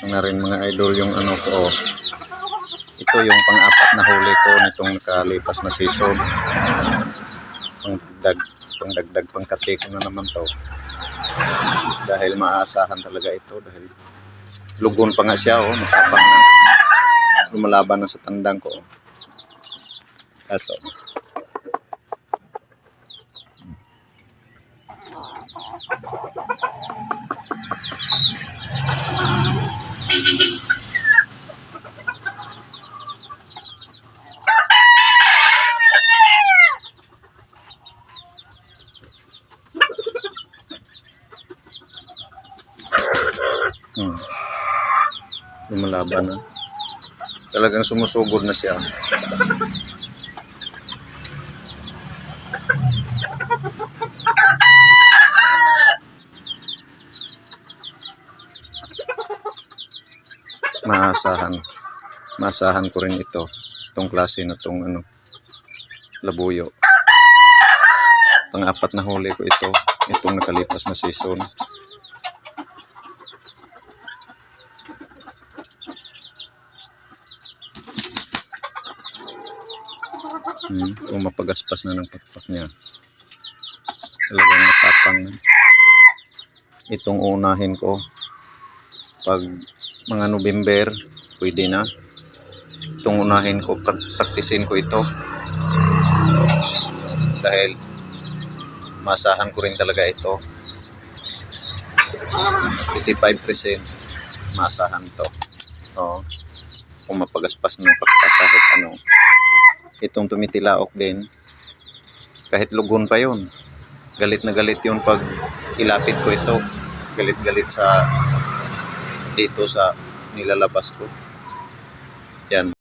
na rin mga idol yung ano ko. Ito yung pang-apat na huli ko nitong nakalipas na season. Pangdagdag pangkati ko na naman to. Dahil maaasahan talaga ito dahil lugon pa nga siya, matapang na. Lumalaban na sa tandang ko. Ito. Lumalaban na. Talagang sumusugod na siya. Maasahan ko rin itong klase na tong labuyo. Pang-apat na huli ko itong nakalipas na season. Mapagaspas na ng pakpak niya. Talagang matapang na. Itong unahin ko pag mga November pwede na. Itong unahin ko, praktisin ko ito dahil masahan ko rin talaga ito. 55% masahan to. Kung mapagaspas ng pakpak kahit ano. Itong tumitilaok din kahit lugon pa yun, galit na galit yun pag ilapit ko ito, galit sa dito sa nilalabas ko yan.